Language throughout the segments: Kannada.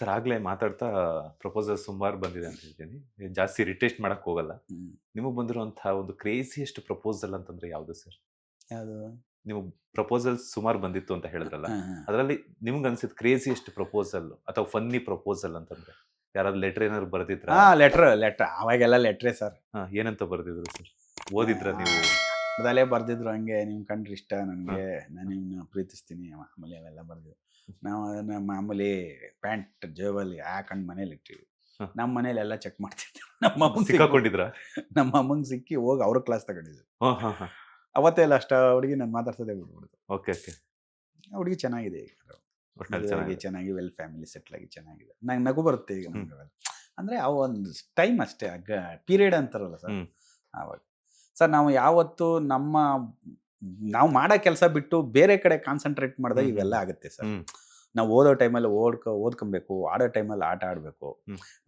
ಸರ್ ಆಗ್ಲೇ ಮಾತಾಡ್ತಾ ಪ್ರಪೋಸಲ್ ಸುಮಾರು ಬಂದಿದೆ ಅಂತ ಹೇಳ್ತೀನಿ. ಜಾಸ್ತಿ ರಿಟೇಸ್ಟ್ ಮಾಡಕ್ ಹೋಗಲ್ಲ. ನಿಮಗೆ ಬಂದಿರುವಂತಹ ಒಂದು ಕ್ರೇಜಿಯೆಸ್ಟ್ ಪ್ರಪೋಸಲ್ ಅಂತಂದ್ರೆ ಯಾವ್ದು ಸರ್? ಯಾವುದು? ನಿಮಗೆ ಪ್ರಪೋಸಲ್ಸ್ ಸುಮಾರು ಬಂದಿತ್ತು ಅಂತ ಹೇಳಿದ್ರಲ್ಲ, ಹಾ, ಹಾ. ಅದರಲ್ಲಿ ನಿಮ್ಗೆ ಅನ್ಸಿದ್ ಕ್ರೇಜಿಯೆಸ್ಟ್ ಪ್ರಪೋಸಲ್ ಅಥವಾ ಫನ್ನಿ ಪ್ರಪೋಸಲ್ ಅಂತಂದ್ರೆ ಯಾರಾದ್ರು ಲೆಟರ್ ಏನಾದ್ರು ಬರ್ದಿದ್ರ? ಲೆಟ್ರ್ ಅವಾಗೆಲ್ಲ ಲೆಟ್ರೇ ಸರ್. ಏನಂತ ಬರ್ದಿದ್ರು ಸರ್? ಓದಿದ್ರ ನೀವು? ಮೊದಲೇ ಬರ್ದಿದ್ರು ಹಂಗೆ, ನಿಮ್ ಕಂಡ್ರೆ ಇಷ್ಟ ನನಗೆ, ನಾನು ನಿಮ್ನ ಪ್ರೀತಿಸ್ತೀನಿ, ಮಾಮೂಲಿ ಅವೆಲ್ಲ ಬರ್ದಿದ್ರು. ನಾವು ಅದನ್ನ ಮಾಮೂಲಿ ಪ್ಯಾಂಟ್ ಜೇಬಲ್ಲಿ ಹಾಕೊಂಡು ಮನೇಲಿ ಇಟ್ಟಿವಿ. ನಮ್ಮ ಮನೇಲಿ ಎಲ್ಲ ಚೆಕ್ ಮಾಡ್ತಿದ್ವಿ. ನಮ್ಮ ಸಿಕ್ಕಾಕೊಂಡಿದ್ರ? ನಮ್ಮ ಅಮ್ಮಂಗೆ ಸಿಕ್ಕಿ ಹೋಗಿ ಅವ್ರ ಕ್ಲಾಸ್ ತಗೊಂಡಿದ್ರು. ಹಾ. ಅವತ್ತೇ ಇಲ್ಲ ಅಷ್ಟ ಹುಡುಗಿ ನಾನು ಮಾತಾಡ್ಸೋದೇ ಬಿಡ್ಬಿಡ್ತು. ಓಕೆ. ಹುಡುಗಿ ಚೆನ್ನಾಗಿದೆ ಈಗ, ಚೆನ್ನಾಗಿ ವೆಲ್ ಫ್ಯಾಮಿಲಿ ಸೆಟ್ಲ್ ಆಗಿ ಚೆನ್ನಾಗಿದೆ. ನಂಗೆ ನಗು ಬರುತ್ತೆ ಈಗ ನಮ್ಗೆ ಅವೆಲ್ಲ. ಅಂದ್ರೆ ಅವು ಒಂದು ಟೈಮ್ ಅಷ್ಟೇ, ಪೀರಿಯಡ್ ಅಂತಾರಲ್ಲ ಸರ್, ಆವಾಗ ಸರ್ ನಾವು ಯಾವತ್ತು ನಾವು ಮಾಡೋ ಕೆಲಸ ಬಿಟ್ಟು ಬೇರೆ ಕಡೆ ಕಾನ್ಸಂಟ್ರೇಟ್ ಮಾಡಿದಾಗ ಇವೆಲ್ಲ ಆಗುತ್ತೆ ಸರ್. ನಾವು ಓದೋ ಟೈಮಲ್ಲಿ ಓದ್ಕೊಬೇಕು, ಆಡೋ ಟೈಮಲ್ಲಿ ಆಟ ಆಡಬೇಕು.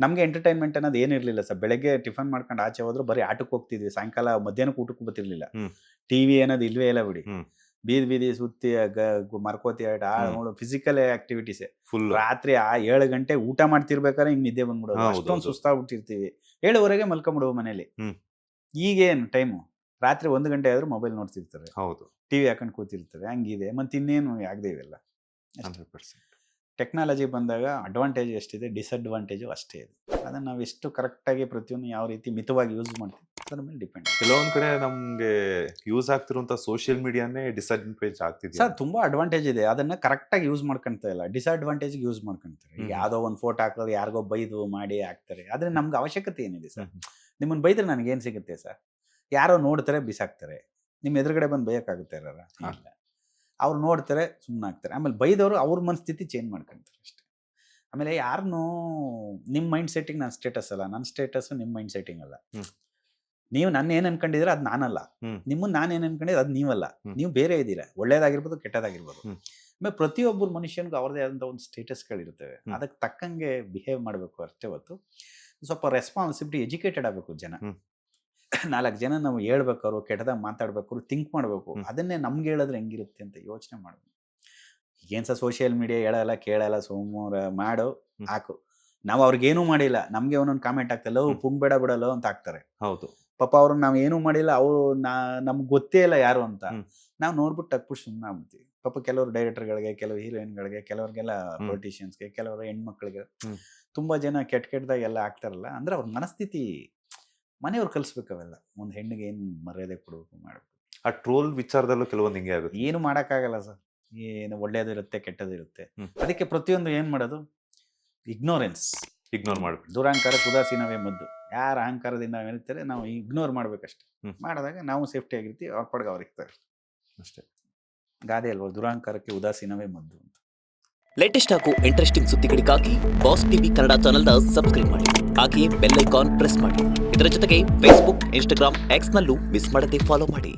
ನಮಗೆ ಎಂಟರ್ಟೈನ್ಮೆಂಟ್ ಅನ್ನೋದು ಏನಿರಲಿಲ್ಲ ಸರ್. ಬೆಳಗ್ಗೆ ಟಿಫನ್ ಮಾಡ್ಕೊಂಡು ಆಚೆ ಹೋದ್ರು ಬರೀ ಆಟಕ್ಕೆ ಹೋಗ್ತಿದ್ವಿ, ಸಾಯಂಕಾಲ ಮಧ್ಯಾಹ್ನಕ್ಕೆ ಊಟಕ್ಕೆ ಬರ್ತಿರ್ಲಿಲ್ಲ. ಟಿವಿ ಅನ್ನೋದು ಇಲ್ವೇ ಇಲ್ಲ ಬಿಡಿ. ಬೀದಿ ಸುತ್ತಿ ಮರ್ಕೋತಿ ಆಟ ನೋಡು, ಫಿಸಿಕಲ್ ಆಕ್ಟಿವಿಟೀಸೇ ಫುಲ್. ರಾತ್ರಿ 7 ಗಂಟೆ ಊಟ ಮಾಡ್ತಿರ್ಬೇಕಾದ್ರೆ ಹಿಂಗ್ ನಿದ್ದೆ ಬಂದ್ಬಿಡೋದು, ಅಷ್ಟೊಂದು ಸುಸ್ತಾಗ್ಬಿಟ್ಟಿರ್ತೀವಿ. 7:30 ಮಲ್ಕೊಂಬಿಡುವ ಮನೇಲಿ. ಈಗೇನು ಟೈಮು? ರಾತ್ರಿ 1 ಗಂಟೆ ಆದ್ರೂ ಮೊಬೈಲ್ ನೋಡ್ತಿರ್ತಾರೆ, ಟಿವಿ ಹಾಕೊಂಡು ಕೂತಿರ್ತಾರೆ. ಹಂಗಿದೆ ಮತ್ತೆ ಇನ್ನೇನು ಆಗದೆ ಇವೆಲ್ಲ. 100%. ಟೆಕ್ನಾಲಜಿ ಬಂದಾಗ ಅಡ್ವಾಂಟೇಜ್ ಎಷ್ಟಿದೆ, ಡಿಸ್ಅಡ್ವಾಂಟೇಜು ಅಷ್ಟೇ ಇದೆ. ಅದನ್ನು ನಾವು ಎಷ್ಟು ಕರೆಕ್ಟಾಗಿ ಪ್ರತಿಯೊಂದು ಯಾವ ರೀತಿ ಮಿತವಾಗಿ ಯೂಸ್ ಮಾಡ್ತೀವಿ ಅದ್ರ ಮೇಲೆ ಡಿಪೆಂಡ್. ಕೆಲವೊಂದ್ ಕಡೆ ನಮ್ಗೆ ಯೂಸ್ ಆಗ್ತಿರುವಂತ ಸೋಷಿಯಲ್ ಮೀಡಿಯಾನೇ ಡಿಸ್ಅಡ್ವಾಂಟೇಜ್ ಆಗ್ತಿದೆ ಸರ್. ತುಂಬಾ ಅಡ್ವಾಂಟೇಜ್ ಇದೆ, ಅದನ್ನ ಕರೆಕ್ಟಾಗಿ ಯೂಸ್ ಮಾಡ್ಕೊಂತ ಇಲ್ಲ, ಡಿಸ್ಅಡ್ವಾಂಟೇಜ್ ಯೂಸ್ ಮಾಡ್ಕೊಂತಾರೆ. ಈಗ ಯಾವುದೋ ಒಂದು ಫೋಟೋ ಹಾಕೋದು ಯಾರಿಗೋ ಬೈದು ಮಾಡಿ ಹಾಕ್ತಾರೆ. ಆದ್ರೆ ನಮ್ಗೆ ಅವಶ್ಯಕತೆ ಏನಿದೆ ಸರ್? ನಿಮ್ಮನ್ನ ಬೈದ್ರೆ ನನಗೇನು ಸಿಗುತ್ತೆ ಸರ್? ಯಾರೋ ನೋಡ್ತಾರೆ ಬಿಸಾಕ್ತಾರೆ. ನಿಮ್ಮ ಎದುರುಗಡೆ ಬಂದು ಬೈಯೋಕ್ಕಾಗುತ್ತೆ ಇಲ್ಲ. ಅವ್ರು ನೋಡ್ತಾರೆ ಸುಮ್ಮನೆ ಆಗ್ತಾರೆ. ಆಮೇಲೆ ಬೈದವರು ಅವ್ರ ಮನಸ್ಥಿತಿ ಚೇಂಜ್ ಮಾಡ್ಕೊಂತಾರೆ ಅಷ್ಟೇ. ಆಮೇಲೆ ಯಾರನ್ನೂ ನಿಮ್ಮ ಮೈಂಡ್ ಸೆಟ್ಟಿಂಗ್ ನನ್ನ ಸ್ಟೇಟಸ್ ಅಲ್ಲ, ನನ್ನ ಸ್ಟೇಟಸ್ ನಿಮ್ಮ ಮೈಂಡ್ ಸೆಟ್ಟಿಂಗ್ ಅಲ್ಲ. ನೀವು ನನ್ನ ಏನು ಅನ್ಕೊಂಡಿದ್ರೆ ಅದು ನಾನಲ್ಲ, ನಿಮ್ಮನ್ನ ನಾನು ಏನು ಅನ್ಕೊಂಡಿದ್ರೆ ಅದು ನೀವಲ್ಲ. ನೀವು ಬೇರೆ ಇದ್ದೀರಾ, ಒಳ್ಳೇದಾಗಿರ್ಬೋದು ಕೆಟ್ಟದಾಗಿರ್ಬೋದು. ಆಮೇಲೆ ಪ್ರತಿಯೊಬ್ಬರು ಮನುಷ್ಯನಿಗೂ ಅವ್ರದೇ ಆದಂಥ ಒಂದು ಸ್ಟೇಟಸ್ಗಳಿರ್ತವೆ, ಅದಕ್ಕೆ ತಕ್ಕಂಗೆ ಬಿಹೇವ್ ಮಾಡಬೇಕು ಅಷ್ಟೇ ಹೊತ್ತು. ಸ್ವಲ್ಪ ರೆಸ್ಪಾನ್ಸಿಬಿಲಿಟಿ, ಎಜುಕೇಟೆಡ್ ಆಗಬೇಕು ಜನ. 4 ಜನ ನಾವು ಹೇಳ್ಬೇಕಾದ್ರು, ಕೆಟ್ಟದಾಗ ಮಾತಾಡ್ಬೇಕಾದ್ರು ಥಿಂಕ್ ಮಾಡಬೇಕು. ಅದನ್ನೇ ನಮ್ಗೆ ಹೇಳಿದ್ರೆ ಹೆಂಗಿರುತ್ತೆ ಅಂತ ಯೋಚನೆ ಮಾಡಬೇಕು. ಈಗೇನು ಸಹ ಸೋಷಿಯಲ್ ಮೀಡಿಯಾ ಹೇಳಲ್ಲ ಕೇಳಲ್ಲ, ಸೋಮವಾರ ಮಾಡು ಹಾಕು. ನಾವು ಅವ್ರಿಗೇನೂ ಮಾಡಿಲ್ಲ, ನಮಗೆ ಒಂದೊಂದು ಕಾಮೆಂಟ್ ಆಗ್ತಲ್ಲ, ಪುಂಗ್ಬೇಡ ಬಿಡಲ್ಲ ಅಂತ ಹಾಕ್ತಾರೆ. ಹೌದು ಪಾಪ ಅವ್ರನ್ನ ನಾವು ಏನೂ ಮಾಡಿಲ್ಲ, ಅವರು ನಮ್ಗೆ ಗೊತ್ತೇ ಇಲ್ಲ ಯಾರು ಅಂತ. ನಾವು ನೋಡ್ಬಿಟ್ಟು ಟಕ್ಬಿಟ್ಟು ಸುಮ್ಮನೆ ಆಗ್ಬಿಡ್ತೀವಿ. ಪಾಪ ಕೆಲವರು ಡೈರೆಕ್ಟರ್ಗಳಿಗೆ, ಕೆಲವು ಹೀರೋಯಿನ್ಗಳಿಗೆ, ಕೆಲವ್ರಿಗೆಲ್ಲ ಪೊಲಿಟಿಷಿಯನ್ಸ್ಗೆ, ಕೆಲವರು ಹೆಣ್ಮಕ್ಳಿಗೆ ತುಂಬಾ ಜನ ಕೆಟ್ಟದಾಗ ಎಲ್ಲ ಆಗ್ತಾರಲ್ಲ. ಅಂದ್ರೆ ಅವ್ರ ಮನಸ್ಥಿತಿ ಮನೆಯವ್ರು ಕಲಿಸ್ಬೇಕು ಅವೆಲ್ಲ. ಒಂದು ಹೆಣ್ಣಿಗೆ ಏನು ಮರ್ಯಾದೆ ಕೊಡಬೇಕು ಮಾಡಬೇಕು. ಆ ಟ್ರೋಲ್ ವಿಚಾರದಲ್ಲೂ ಕೆಲವೊಂದು ಹಿಂಗೆ ಆಗುತ್ತೆ. ಏನು ಮಾಡೋಕ್ಕಾಗಲ್ಲ ಸರ್. ಏನು ಒಳ್ಳೇದು ಇರುತ್ತೆ ಕೆಟ್ಟದ್ದು ಇರುತ್ತೆ. ಅದಕ್ಕೆ ಪ್ರತಿಯೊಂದು ಏನು ಮಾಡೋದು, ಇಗ್ನೋರ್ ಮಾಡಬೇಕು. ದುರಹಂಕಾರಕ್ಕೆ ಉದಾಸೀನವೇ ಮದ್ದು. ಯಾರ ಅಹಂಕಾರದಿಂದ ಹೇಳ್ತಾರೆ ನಾವು ಇಗ್ನೋರ್ ಮಾಡ್ಬೇಕಷ್ಟೆ. ಮಾಡಿದಾಗ ನಾವು ಸೇಫ್ಟಿ ಆಗಿರ್ತೀವಿ, ಅವ್ರ ಪಡ್ಗೆ ಅವ್ರು ಇರ್ತಾರೆ ಅಷ್ಟೇ. ಗಾದೆ ಅಲ್ವಾ, ದುರಹಂಕಾರಕ್ಕೆ ಉದಾಸೀನವೇ ಮದ್ದು ಅಂತ. ಲೇಟೆಸ್ಟ್ ಹಾಗೂ ಇಂಟ್ರೆಸ್ಟಿಂಗ್ ಸುದ್ದಿಗಳಿಗಾಗಿ ಬಾಸ್ ಟಿವಿ ಕನ್ನಡ ಚಾನೆಲ್ನ ಸಬ್ಸ್ಕ್ರೈಬ್ ಮಾಡಿ. ಹಾಗೆಯೇ ಬೆಲ್ ಐಕಾನ್ ಪ್ರೆಸ್ ಮಾಡಿ. ಇದರ ಜೊತೆಗೆ ಫೇಸ್ಬುಕ್, ಇನ್ಸ್ಟಾಗ್ರಾಮ್, ಎಕ್ಸ್ನಲ್ಲೂ ಮಿಸ್ ಮಾಡದೆ ಫಾಲೋ ಮಾಡಿ.